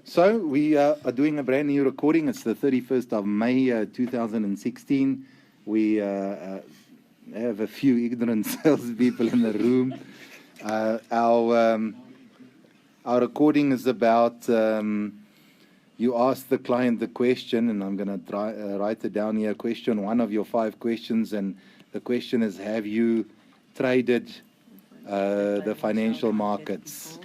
So we are doing a brand new recording. It's the 31st of May 2016. We have a few ignorant salespeople in the room. Our recording is about you ask the client the question, and I'm going to write it down here. Question one of your 5 questions, and the question is: have you traded the financial markets?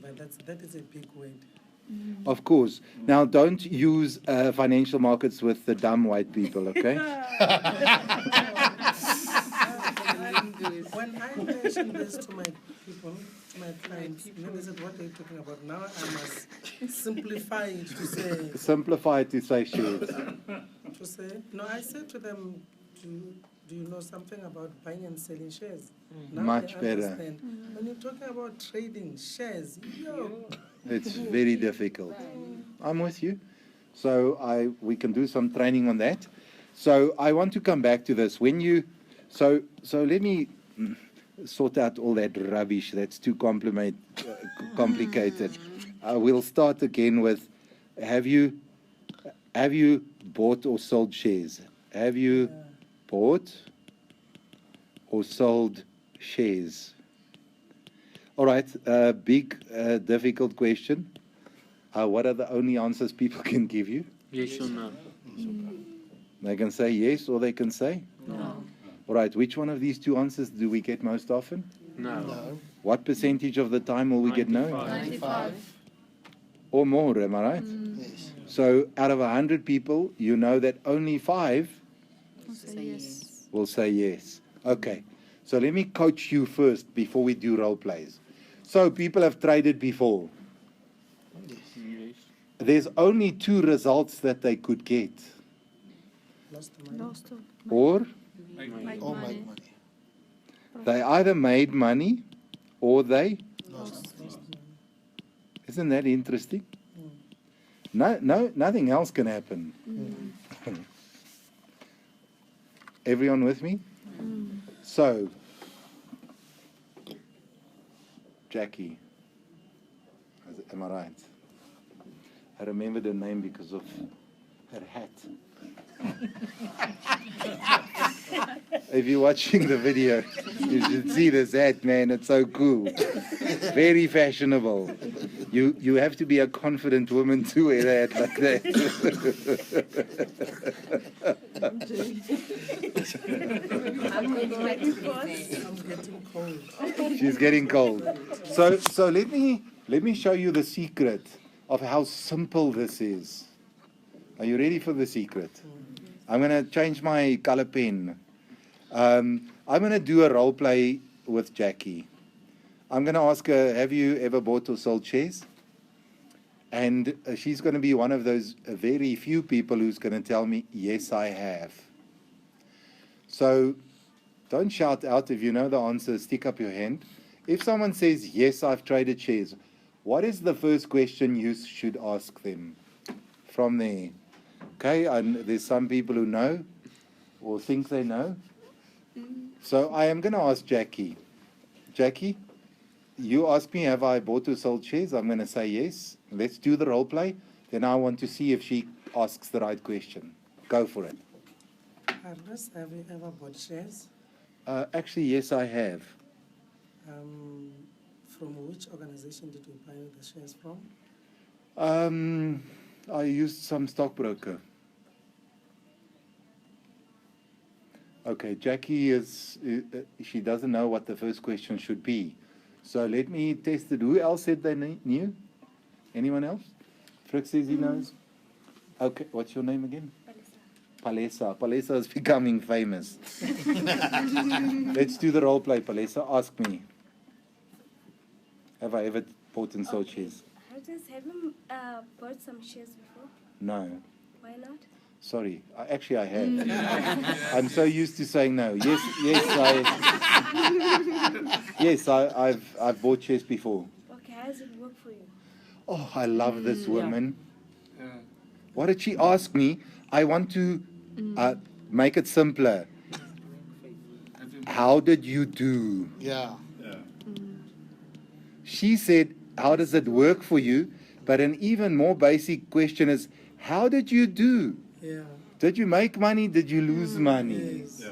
But that is a big word. Of course. Now, don't use financial markets with the dumb white people, okay? When I mention this to my people, to my clients, they said, what are you talking about? Now I must simplify it to say... Simplify it to say shares. To say, no, I said to them, do you know something about buying and selling shares? Now Much they better. understand. When you're talking about trading shares, It's very difficult. I'm with you. So we can do some training on that. So I want to come back to this. When you, so let me sort out all that rubbish that's too complicated. We'll start again with, have you bought or sold shares? Have you bought or sold shares? All right, big, difficult question. What are the only answers people can give you? Yes or no? They can say yes or they can say No. All right, which one of these 2 answers do we get most often? No. What percentage of the time will we get no? 95. Or more, am I right? Yes. So out of 100 people, you know that only 5 will say yes. Okay, so let me coach you first before we do role plays. So people have traded before. Yes. There's only 2 results that they could get. lost money. Or All my money. they either made money or they... Lost. Isn't that interesting? Nothing else can happen. Everyone with me? So, Jackie, am I right? I remembered her name because of her hat. If you're watching the video, you should see this hat, man. It's so cool. Very fashionable. You have to be a confident woman to wear a hat like that. I'm getting cold. She's getting cold. So let me show you the secret of how simple this is. Are you ready for the secret? I'm going to change my color pen. I'm going to do a role play with Jackie. I'm going to ask her, have you ever bought or sold shares? And she's going to be one of those very few people who's going to tell me, yes, I have. So don't shout out. If you know the answer, stick up your hand. If someone says, yes, I've traded shares, what is the first question you should ask them from there? Okay, and there's some people who know or think they know. So I am going to ask Jackie. Jackie, you ask me, have I bought or sold shares? I'm going to say yes. Let's do the role play. Then I want to see if she asks the right question. Go for it. Hardus, have you ever bought shares? Actually, yes, I have. From which organization did you buy the shares from? I used some stockbroker. Okay, Jackie she doesn't know what the first question should be. So let me test it. Who else said they knew? Anyone else? Frick says he knows. Okay, what's your name again? Palesa. Palesa is becoming famous. Let's do the role play, Palesa. Ask me. Have I ever bought and sold shares? Hardus, have you bought some shares before? No. Why not? Sorry. Actually, I have. I'm so used to saying no. Yes, I've bought shares before. Okay, how does it work for you? Oh, I love this woman. What did she ask me? I want to make it simpler. How did you do? Yeah. She said, how does it work for you? But an even more basic question is, how did you do? Yeah. Did you make money? Did you lose money? Yes. Yeah.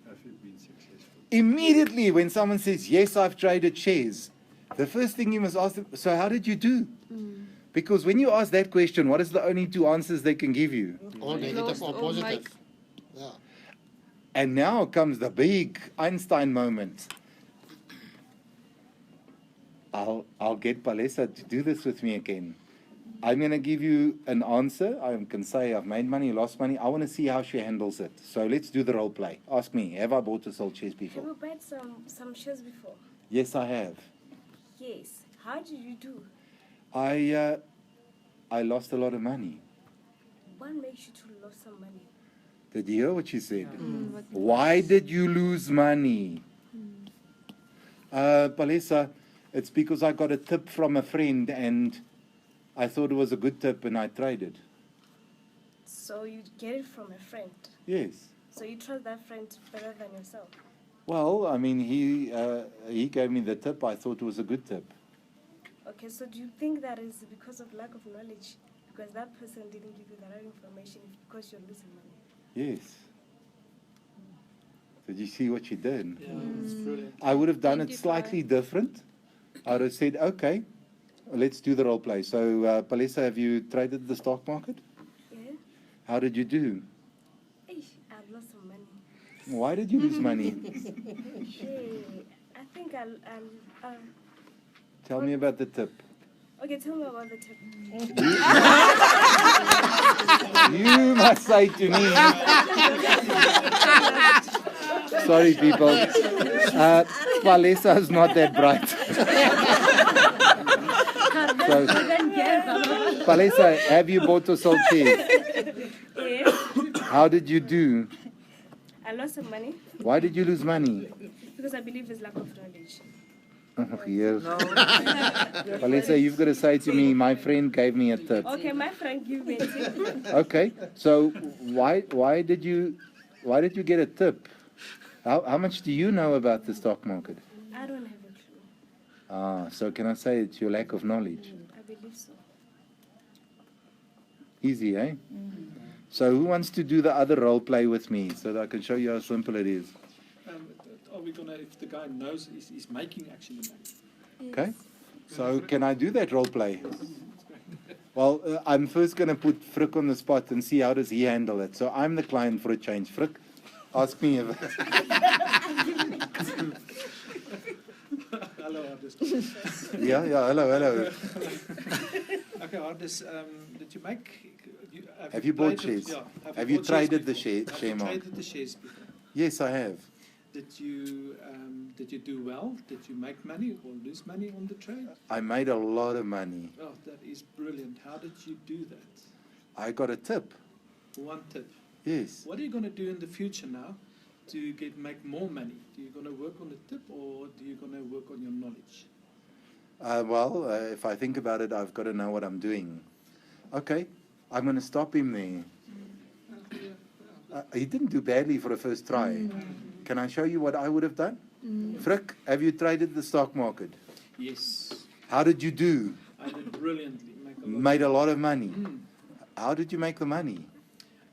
Have you been successful? Immediately when someone says, yes, I've traded shares, the first thing you must ask them, so how did you do? Because when you ask that question, what is the only two answers they can give you? Or negative Lost or or positive. make. Yeah. And now comes the big Einstein moment. I'll get Palesa to do this with me again. I'm going to give you an answer. I can say I've made money, lost money. I want to see how she handles it. So let's do the role play. Ask me, have I bought or sold shares Have before? you bought some shares before? Yes, I have. Yes. How did you do? I lost a lot of money. What makes you to lose some money? Did you hear what she said? What- Why did you lose money? Palesa, it's because I got a tip from a friend and I thought it was a good tip and I traded. So you get it from a friend. Yes. So you trust that friend better than yourself. Well, I mean, he gave me the tip. I thought it was a good tip. Okay, so do you think that is because of lack of knowledge? Because that person didn't give you the right information because you're losing money? Yes. Did you see what she did? Yeah, it's brilliant. I would have done it Identify. slightly different. I would have said, okay, let's do the role play. So, Palesa, have you traded the stock market? Yeah? How did you do? Eesh, I lost some money. Why did you lose money? Hey, I think I'll Tell me about the tip. okay, tell me about the tip. You must say to me. Sorry, people. Palesa is not that bright. So, Palesa, have you bought or sold shares? Yeah. How did you do? I lost some money Why did you lose money? because I believe it's lack of knowledge. Oh, yes. Palesa, you've got to say to me, my friend gave me a tip. Okay, my friend gave me a tip. Okay, so why did you get a tip? How much do you know about the stock market? I don't have a clue. So can I say it's your lack of knowledge? I believe so. Easy, eh? So who wants to do the other role play with me so that I can show you how simple it is? Are we gonna, if the guy knows he's making actually money? Okay? So can I do that role play? Well, I'm first going to put Frick on the spot and see how does he handle it. So I'm the client for a change. Frick, ask me if... Hello, Hardus. Yeah, hello. Okay, Hardus, did you make... Have you bought traded- shares? Yeah. Have you bought shares traded the before? share Have you market? traded the shares before? Yes, I have. Did you do well? Did you make money or lose money on the trade? I made a lot of money. Oh, that is brilliant. How did you do that? I got a tip. One tip. Yes. What are you going to do in the future now to make more money? Do you going to work on the tip or do you going to work on your knowledge? Well, if I think about it, I've got to know what I'm doing. Okay, I'm going to stop him there. He didn't do badly for a first try. Can I show you what I would have done? Frick, have you traded the stock market? Yes, How did you do? I did brilliantly. Made a lot of money. Mm. How did you make the money?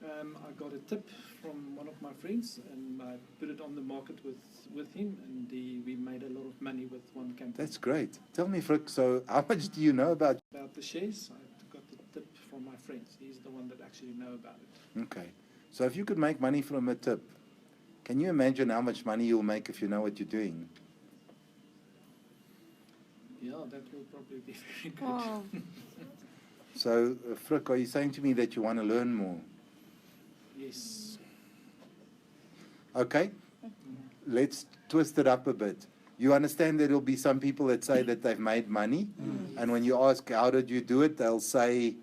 I got a tip from one of my friends and I put it on the market with him and we made a lot of money with one company. That's great. Tell me, Frick, so how much do you know about... About the shares, I got the tip from my friends. He's the one that actually know about it. Okay. So if you could make money from a tip, can you imagine how much money you'll make if you know what you're doing? Yeah, that will probably be very good. Wow. So, Frick, are you saying to me that you want to learn more? Yes. Okay, let's twist it up a bit. You understand that there'll be some people that say that they've made money, and when you ask how did you do it, they'll say,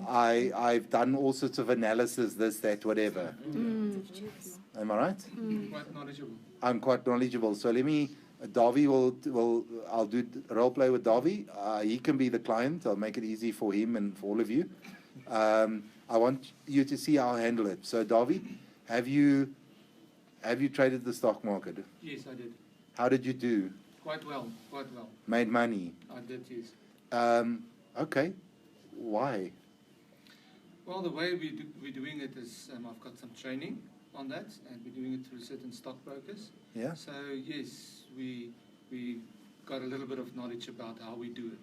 I've done all sorts of analysis, this, that, whatever. Am I right? Quite knowledgeable. I'm quite knowledgeable. So let me, Davi I'll do role play with Davi. He can be the client. I'll make it easy for him and for all of you. I want you to see how I handle it. So Davi, have you traded the stock market? Yes, I did. How did you do? Quite well, quite well. Made money. I did, yes. Okay. Why? Well, the way we're doing it is I've got some training on that, and we're doing it through certain stockbrokers. Yeah. So yes, we got a little bit of knowledge about how we do it.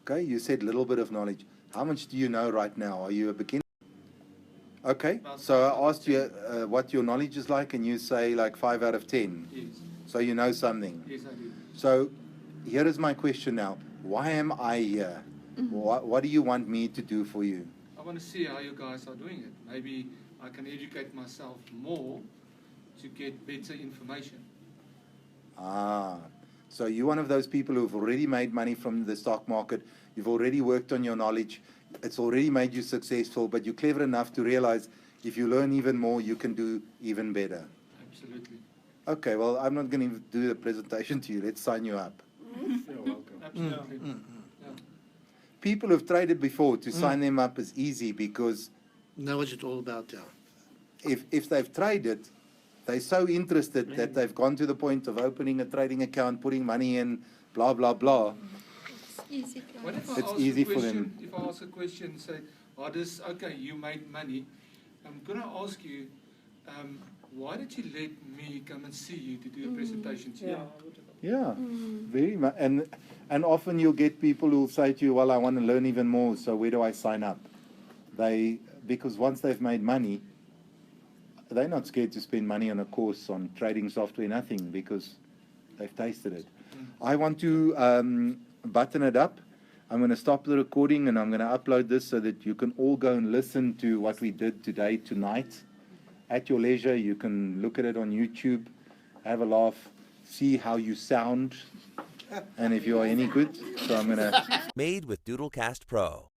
Okay, you said little bit of knowledge. How much do you know right now? Are you a beginner? Okay, About so 5 out I of asked you what your knowledge is like, and you say like 5 out of 10. Yes, So you know something. yes, I do. So here is my question now. Why am I here? What do you want me to do for you? I want to see how you guys are doing it. Maybe I can educate myself more to get better information. Ah, so you're one of those people who've already made money from the stock market. You've already worked on your knowledge. It's already made you successful, but you're clever enough to realize if you learn even more, you can do even better. Absolutely. Okay, well, I'm not going to do the presentation to you. Let's sign you up. You're welcome. Absolutely. Yeah. People who've traded before, to sign them up is easy because Know what it's all about, yeah. if they've traded, they're so interested that they've gone to the point of opening a trading account, putting money in, blah, blah, blah. Easy. What if I It's ask easy a for question, them. If I ask a question, say, Hardus, okay, you made money. I'm going to ask you, why did you let me come and see you to do a presentation to you? Yeah, very much. And often you'll get people who'll say to you, well, I want to learn even more, so where do I sign up? Because once they've made money, they're not scared to spend money on a course on trading software, nothing, because they've tasted it. I want to button it up. I'm going to stop the recording and I'm going to upload this so that you can all go and listen to what we did today, tonight. At your leisure, you can look at it on YouTube, have a laugh, see how you sound, and if you are any good. So I'm going to... Made with Doodlecast Pro.